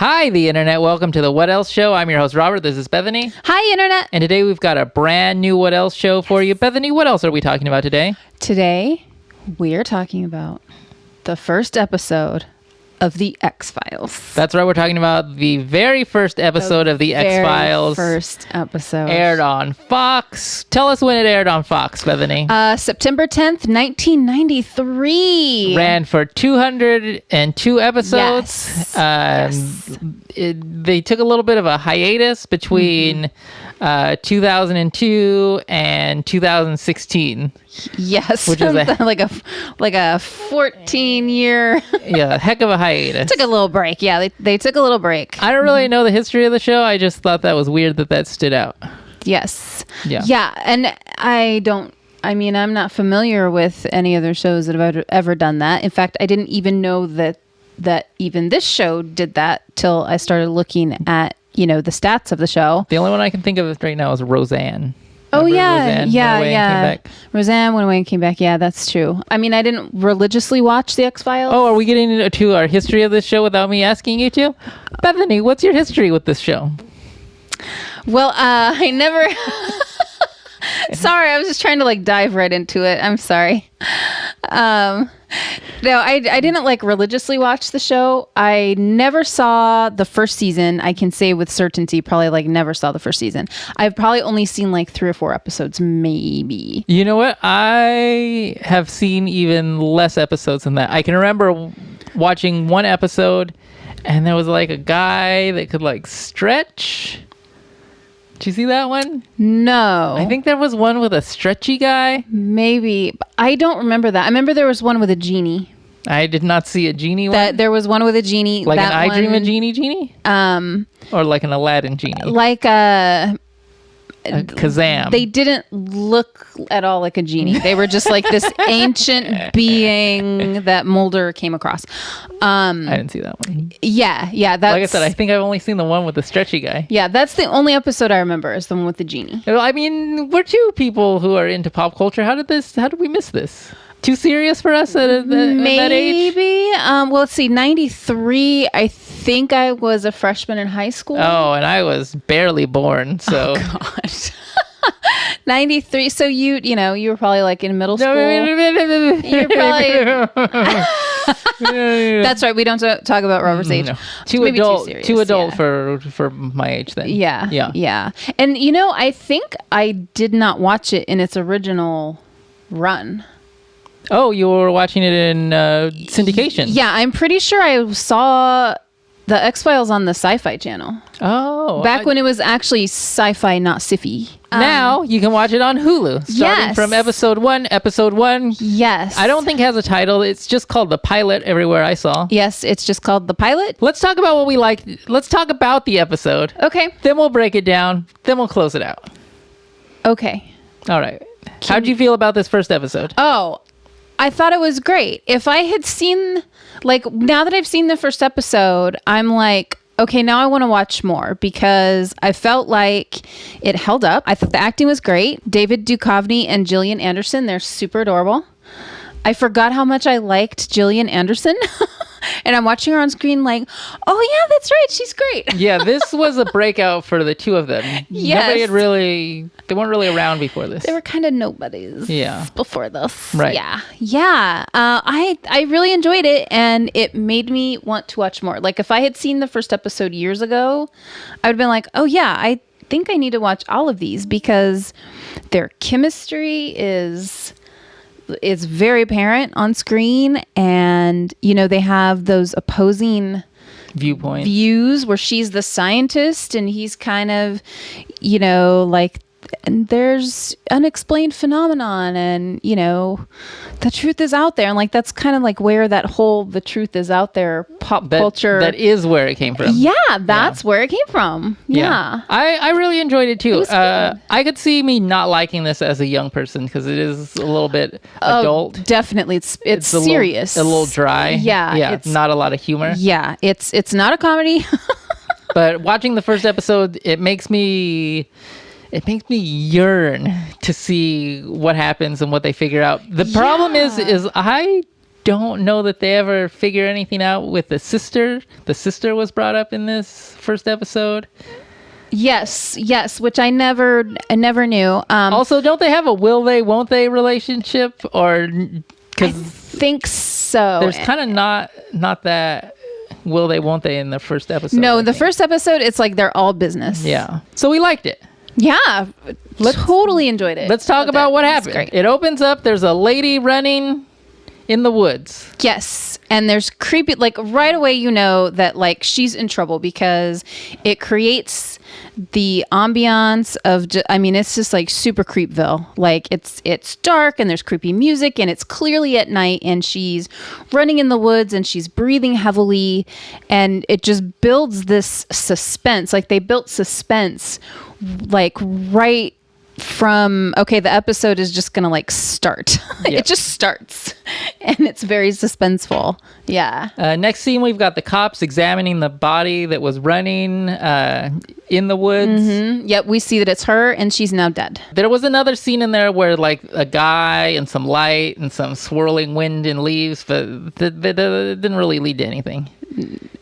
Hi, the internet. Welcome to the What Else Show. I'm your host, Robert. This is Bethany. Hi, internet. And today we've got a brand new What Else show for you. Bethany, what else are we talking about today? Today, we are talking about the first episode of The X-Files. That's right. We're talking about the very first episode of The X-Files. First episode. Aired on Fox. Tell us when it aired on Fox, Bethany. September 10th, 1993. Ran for 202 episodes. Yes. They took a little bit of a hiatus between 2002 and 2016. Yes, which is like a 14-year. Yeah, heck of a hiatus. Took a little break. Yeah, they took a little break. I don't really know the history of the show. I just thought that was weird that stood out. Yes. Yeah, and I'm not familiar with any other shows that have ever done that. In fact, I didn't even know that even this show did that till I started looking at, the stats of the show. The only one I can think of right now is Roseanne. Oh, Remember yeah. Roseanne went away and came back? Roseanne went away and came back. Yeah, that's true. I mean, I didn't religiously watch The X-Files. Oh, are we getting into our history of this show without me asking you to? Bethany, what's your history with this show? Well, I never... Sorry, I was just trying to dive right into it. I'm sorry. No, I didn't religiously watch the show. I never saw the first season. I can say with certainty, probably never saw the first season. I've probably only seen 3 or 4 episodes, maybe. You know what? I have seen even less episodes than that. I can remember watching one episode and there was a guy that could stretch. Did you see that one? No. I think there was one with a stretchy guy. Maybe. I don't remember that. I remember there was one with a genie. I did not see a genie one. There was one with a genie. Like an I Dream a Genie? Or like an Aladdin genie? Like a Kazam. They didn't look at all like a genie. They were just this ancient being that Mulder came across. I didn't see that one. Yeah. That's, like I said, I think I've only seen the one with the stretchy guy. Yeah, that's the only episode I remember is the one with the genie. I mean, we're two people who are into pop culture. How did we miss this? Too serious for us at that age? Maybe. Well, let's see. 93, I think I was a freshman in high school. Oh, and I was barely born, so. Oh, gosh. 93. So you were probably in middle school. You're probably... That's right. We don't talk about Robert's age. No. Too adult for my age then. Yeah. And I think I did not watch it in its original run. Oh, you were watching it in syndication. Yeah, I'm pretty sure I saw the X-Files on the Sci-Fi Channel. Oh. Back when it was actually Sci-Fi, not Sci-Fi. Now you can watch it on Hulu. Starting from episode 1. Yes. I don't think it has a title. It's just called The Pilot everywhere I saw. Yes, it's just called The Pilot. Let's talk about what we liked. Let's talk about the episode. Okay. Then we'll break it down. Then we'll close it out. Okay. All right. How'd you feel about this first episode? Oh, I thought it was great. If I had seen, now that I've seen the first episode, I'm okay, now I want to watch more because I felt like it held up. I thought the acting was great. David Duchovny and Gillian Anderson, they're super adorable. I forgot how much I liked Gillian Anderson. And I'm watching her on screen oh yeah, that's right. She's great. Yeah, this was a breakout for the two of them. Yes. They weren't really around before this. They were kind of nobodies before this. Right. Yeah. I really enjoyed it and it made me want to watch more. If I had seen the first episode years ago, I would have been oh yeah, I think I need to watch all of these because their chemistry is very apparent on screen and they have those opposing views where she's the scientist and he's kind of and there's unexplained phenomenon and the truth is out there and that's kind of where that whole the truth is out there pop culture that is where it came from. That's where it came from. I really enjoyed it too. I could see me not liking this as a young person because it is a little bit adult. Definitely it's serious, a little dry. It's not a lot of humor. It's not a comedy. But watching the first episode, it makes me yearn to see what happens and what they figure out. The problem is I don't know that they ever figure anything out with the sister. The sister was brought up in this first episode. Yes, which I never knew. Also, don't they have a will they, won't they relationship? Or I because think so. there's kind of not that will they, won't they in the first episode. No, I the think. first episode, it's like they're all business. Yeah. So we liked it. Yeah, totally enjoyed it. Let's talk about what It's happened. great. It opens up. There's a lady running in the woods. Yes, and there's creepy, like right away you know that like she's in trouble because it creates the ambiance of I mean it's just like super Creepville. Like it's dark and there's creepy music and it's clearly at night and she's running in the woods and she's breathing heavily and it just builds this suspense. Like they built suspense like right from okay, the episode is just gonna like start. Yep. It just starts and it's very suspenseful. Yeah. Next scene, we've got the cops examining the body that was running in the woods. Yep, we see that it's her and she's now dead. There was another scene in there where like a guy and some light and some swirling wind and leaves, but that didn't really lead to anything.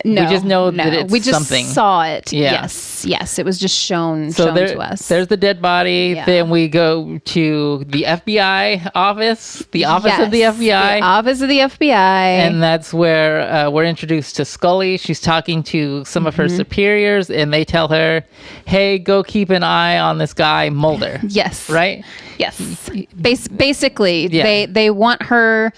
No, we just know that it's we just something. saw it. Yeah. Yes, it was just shown to us. There's the dead body. Yeah. Then we go to the FBI office, the office of the FBI. The office of the FBI. And that's where we're introduced to Scully. She's talking to some of her superiors, and they tell her, hey, go keep an eye on this guy, Mulder. Yes. Right? Yes. Basically, Yeah. they want her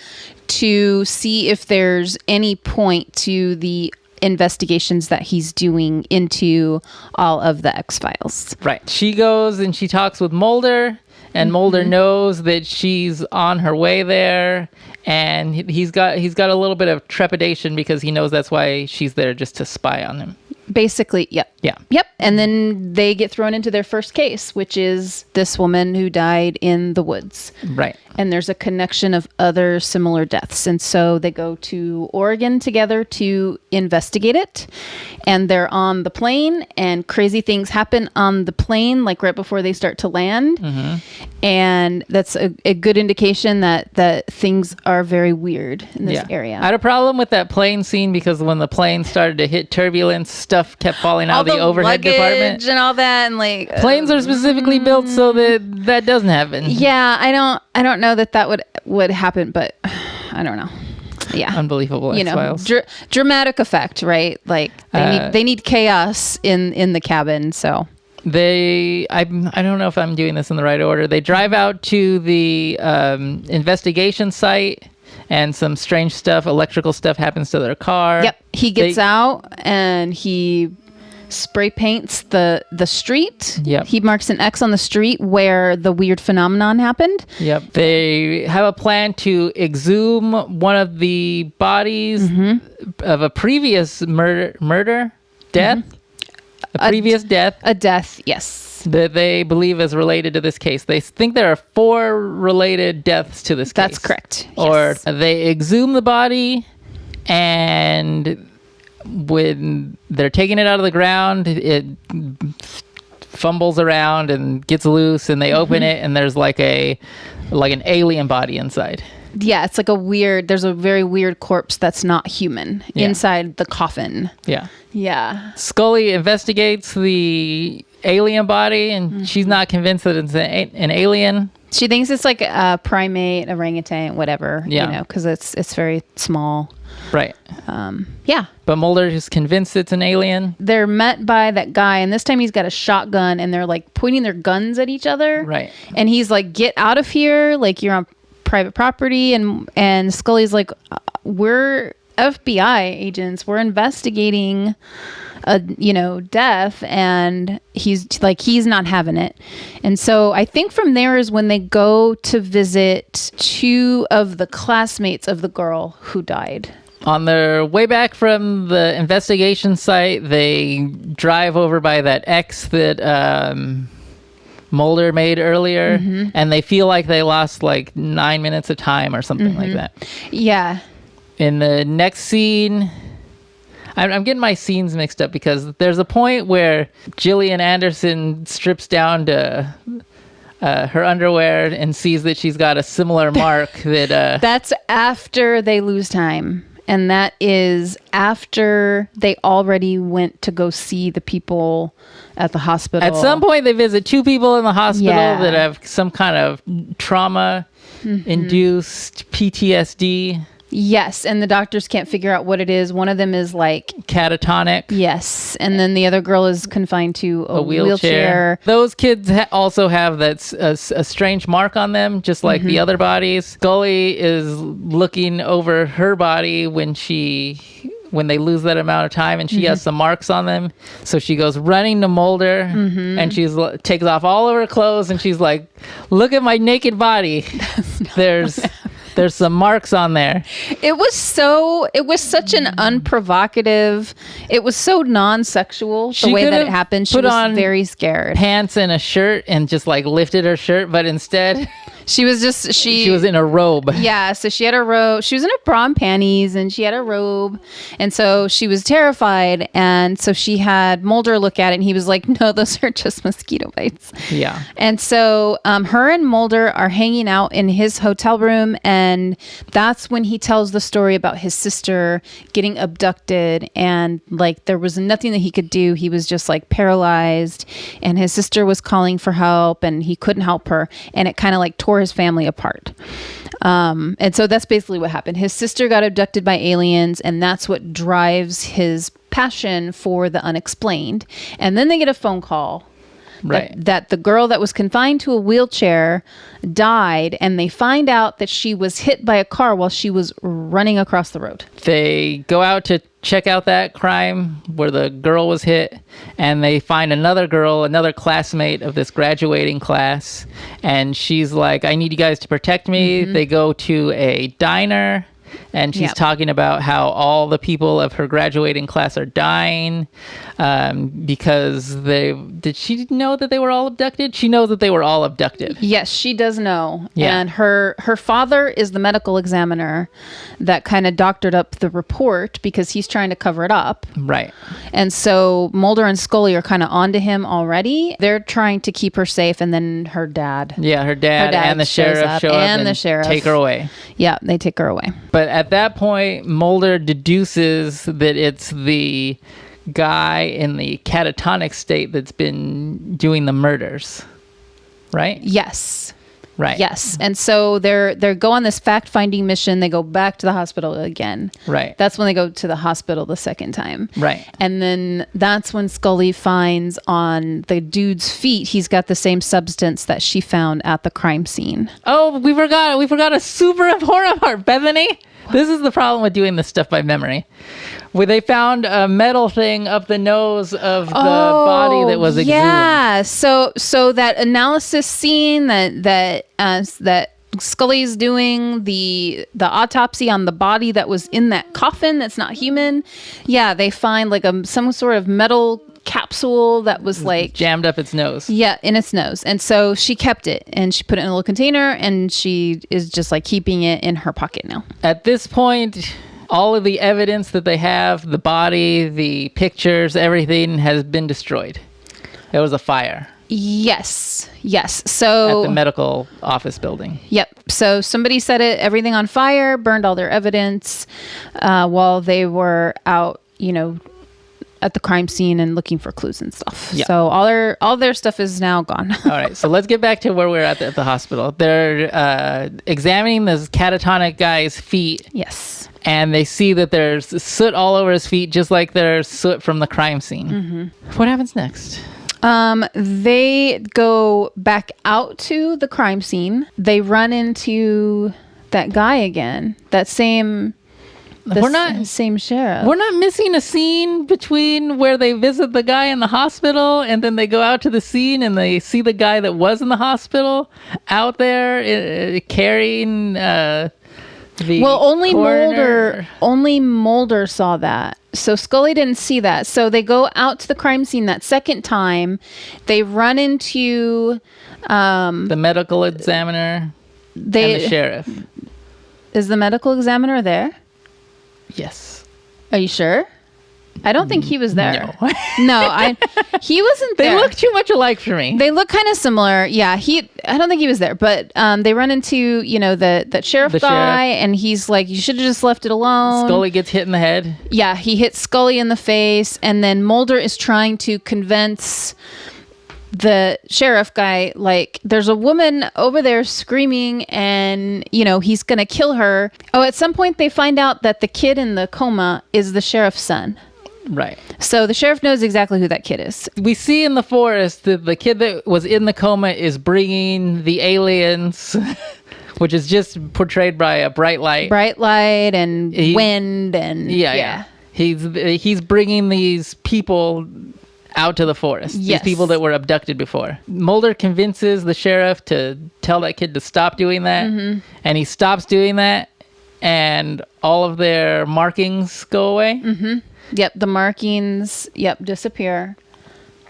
to see if there's any point to the investigations that he's doing into all of the X-Files. Right. She goes and she talks with Mulder, and Mulder knows that she's on her way there, and he's got a little bit of trepidation because he knows that's why she's there, just to spy on him. Basically, yep. Yeah. Yep. And then they get thrown into their first case, which is this woman who died in the woods. Right. And there's a connection of other similar deaths. And so they go to Oregon together to investigate it. And they're on the plane, and crazy things happen on the plane, like right before they start to land. And that's a good indication that things are very weird in this area. I had a problem with that plane scene because when the plane started to hit turbulence, stuff kept falling out of the overhead department. And all that, and like Planes are specifically built so that doesn't happen. yeah, I don't know that would happen, but I don't know. Yeah, Unbelievable. you know, X-Files. dramatic effect, right? Like they need chaos in the cabin. So I don't know if I'm doing this in the right order. They drive out to the investigation site, and some strange stuff, electrical stuff, happens to their car. yep, he gets out and he spray paints the street. Yep. He marks an X on the street where the weird phenomenon happened. Yep. They have a plan to exhume one of the bodies of a previous death. A previous death A death, yes. that they believe is related to this case. They think there are 4 related deaths to this case. That's correct. Or Yes. they exhume the body, and when they're taking it out of the ground, it fumbles around and gets loose, and they open it, and there's like an alien body inside. Yeah, it's like there's a very weird corpse that's not human inside the coffin. Yeah. Yeah. Scully investigates the alien body, and she's not convinced that it's an alien. She thinks it's like a primate, orangutan, whatever, Yeah. you know, because it's very small. Right. Yeah. But Mulder is convinced it's an alien. They're met by that guy, and this time he's got a shotgun, and they're like pointing their guns at each other. Right. And he's like, get out of here. Like, you're on private property. And Scully's like, we're FBI agents. We're investigating a death, and he's not having it. And so I think from there is when they go to visit 2 of the classmates of the girl who died. On their way back from the investigation site, they drive over by that X that Mulder made earlier, and they feel like they lost like 9 minutes of time or something like that. Yeah. In the next scene, I'm getting my scenes mixed up because there's a point where Gillian Anderson strips down to her underwear and sees that she's got a similar mark that That's after they lose time. And that is after they already went to go see the people at the hospital. at some point they visit two people in the hospital Yeah. that have some kind of trauma induced PTSD, Yes, and the doctors can't figure out what it is. One of them is like, catatonic. yes, and then the other girl is confined to a wheelchair. Those kids also have a strange mark on them, just like the other bodies. Scully is looking over her body when they lose that amount of time, and she has some marks on them. So she goes running to Mulder, and she's takes off all of her clothes, and she's like, "Look at my naked body. There's some marks on there." It was such an unprovocative. It was so non-sexual the She way that could've it happened. She put was on very scared. Pants and a shirt and just like lifted her shirt, but instead She was just she was in a robe. Yeah, so she had a robe. She was in her bra and panties, and she had a robe, and so she was terrified. And so she had Mulder look at it, and he was like, "No, those are just mosquito bites." Yeah. And so her and Mulder are hanging out in his hotel room, and that's when he tells the story about his sister getting abducted, and like there was nothing that he could do. He was just like paralyzed, and his sister was calling for help, and he couldn't help her, and it kind of like tore his family apart. And so that's basically what happened. His sister got abducted by aliens, and that's what drives his passion for the unexplained. And then they get a phone call that the girl that was confined to a wheelchair died, and they find out that she was hit by a car while she was running across the road. They go out to check out that crime where the girl was hit, and they find another girl, another classmate of this graduating class, and she's like, "I need you guys to protect me." They go to a diner, and she's talking about how all the people of her graduating class are dying because did she know that they were all abducted? She knows that they were all abducted. Yes, she does know. Yeah. And her father is the medical examiner that kind of doctored up the report because he's trying to cover it up. Right. And so Mulder and Scully are kind of onto him already. They're trying to keep her safe, and then her dad. Yeah, her dad and the shows sheriff up, show up and the sheriff take her away. Yeah, they take her away. But at that point, Mulder deduces that it's the guy in the catatonic state that's been doing the murders, right? Yes. Right. Yes. And so they go on this fact-finding mission. They go back to the hospital again. Right. That's when they go to the hospital the second time. Right. And then that's when Scully finds on the dude's feet, he's got the same substance that she found at the crime scene. Oh, we forgot a super important part, Bethany. This is the problem with doing this stuff by memory. Where they found a metal thing up the nose of the body that was exhumed. Yeah. So that analysis scene that Scully's doing the autopsy on the body that was in that coffin that's not human. Yeah, they find like some sort of metal capsule that was like jammed up its nose. Yeah, in its nose. And so she kept it, and she put it in a little container, and she is just like keeping it in her pocket now. At this point, all of the evidence that they have, the body, the pictures, everything has been destroyed. There was a fire. Yes. So at the medical office building. Yep. So somebody set everything on fire, burned all their evidence while they were out, at the crime scene and looking for clues and stuff. Yeah. So all their stuff is now gone. All right. So let's get back to where we're at the hospital. They're examining this catatonic guy's feet. Yes. And they see that there's soot all over his feet, just like there's soot from the crime scene. Mm-hmm. What happens next? They go back out to the crime scene. They run into that guy again. That same sheriff. We're not missing a scene between where they visit the guy in the hospital and then they go out to the scene and they see the guy that was in the hospital out there carrying only Mulder saw that. So Scully didn't see that. So they go out to the crime scene that second time. They run into the medical examiner and the sheriff. Is the medical examiner there? Yes. Are you sure? I don't think he was there. No. No, he wasn't there. They look too much alike for me. They look kind of similar. Yeah, I don't think he was there, but they run into, that sheriff guy, and he's like, you should have just left it alone. Scully gets hit in the head. Yeah, he hits Scully in the face, and then Mulder is trying to convince the sheriff guy, like, there's a woman over there screaming, and he's gonna kill her. Oh, at some point they find out that the kid in the coma is the sheriff's son. Right. So the sheriff knows exactly who that kid is. We see in the forest that the kid that was in the coma is bringing the aliens, which is just portrayed by a bright light. Bright light and wind and yeah. He's bringing these people out to the forest. Yes. These people that were abducted before. Mulder convinces the sheriff to tell that kid to stop doing that, and he stops doing that, and all of their markings go away. Yep, the markings, disappear.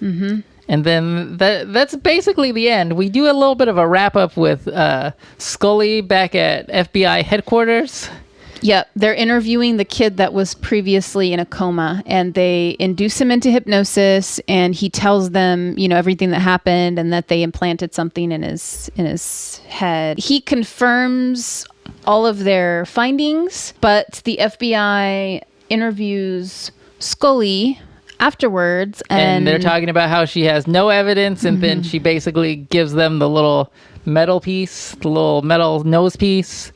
And then that's basically the end. We do a little bit of a wrap up with Scully back at FBI headquarters. Yep, they're interviewing the kid that was previously in a coma, and they induce him into hypnosis, and he tells them, everything that happened and that they implanted something in his head. He confirms all of their findings, but the FBI interviews Scully afterwards, and they're talking about how she has no evidence, and then she basically gives them the little metal piece, the little metal nose piece.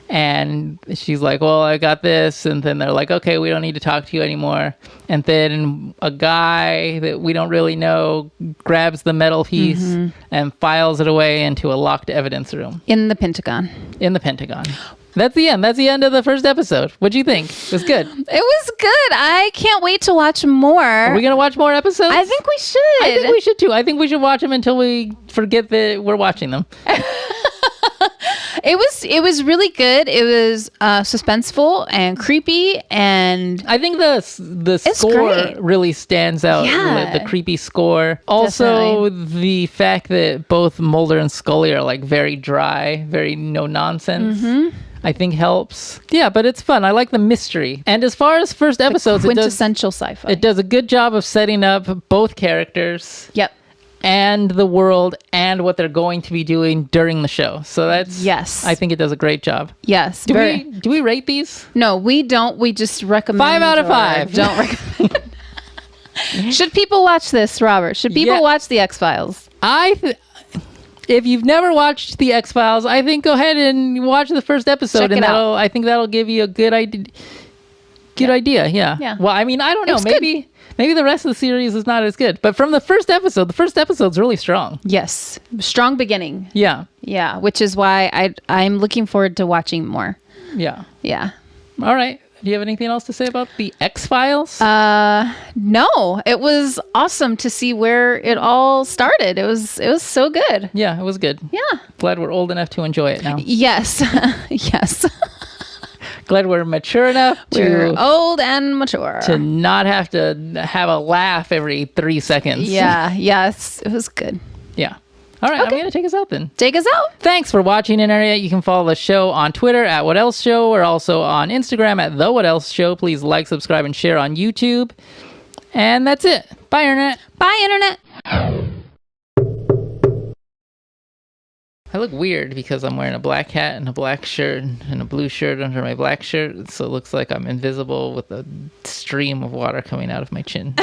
And she's like, well, I got this. And then they're like, okay, we don't need to talk to you anymore. And then a guy that we don't really know grabs the metal piece and files it away into a locked evidence room. In the Pentagon. That's the end. That's the end of the first episode. What'd you think? It was good. It was good. I can't wait to watch more. Are we going to watch more episodes? I think we should. I think we should too. I think we should watch them until we forget that we're watching them. It was really good. It was suspenseful and creepy, and I think the score great. really stands out. Yeah. The creepy score. Also, the fact that both Mulder and Scully are like very dry, very no nonsense. I think helps. Yeah, but it's fun. I like the mystery. And as far as first episodes, quintessential sci-fi. It does a good job of setting up both characters. Yep. And the world and what they're going to be doing during the show. So that's I think it does a great job. Yes. Do we rate these? No, we don't. We just recommend 5 out of 5. Don't recommend. Should people watch this, Robert? Should people watch the X-Files? If you've never watched the X-Files, I think go ahead and watch the first episode. Check it out. I think that'll give you a good idea. Good idea. Yeah. Well, I mean, I don't know. Maybe the rest of the series is not as good. But from the first episode's really strong. Yes. Strong beginning. Yeah. Yeah. Which is why I'm looking forward to watching more. Yeah. Yeah. All right. Do you have anything else to say about the X-Files? No. It was awesome to see where it all started. It was so good. Yeah, it was good. Yeah. Glad we're old enough to enjoy it now. Yes. Yes. Glad we're mature enough we're old and mature to not have to have a laugh every 3 seconds. Yeah. Yes. It was good. Yeah. All right. Okay. I'm going to take us out then. Take us out. Thanks for watching, Internet. You can follow the show on Twitter at What Else Show. We're also on Instagram at The What Else Show. Please like, subscribe, and share on YouTube. And that's it. Bye, Internet. Bye, Internet. I look weird because I'm wearing a black hat and a black shirt and a blue shirt under my black shirt. So it looks like I'm invisible with a stream of water coming out of my chin.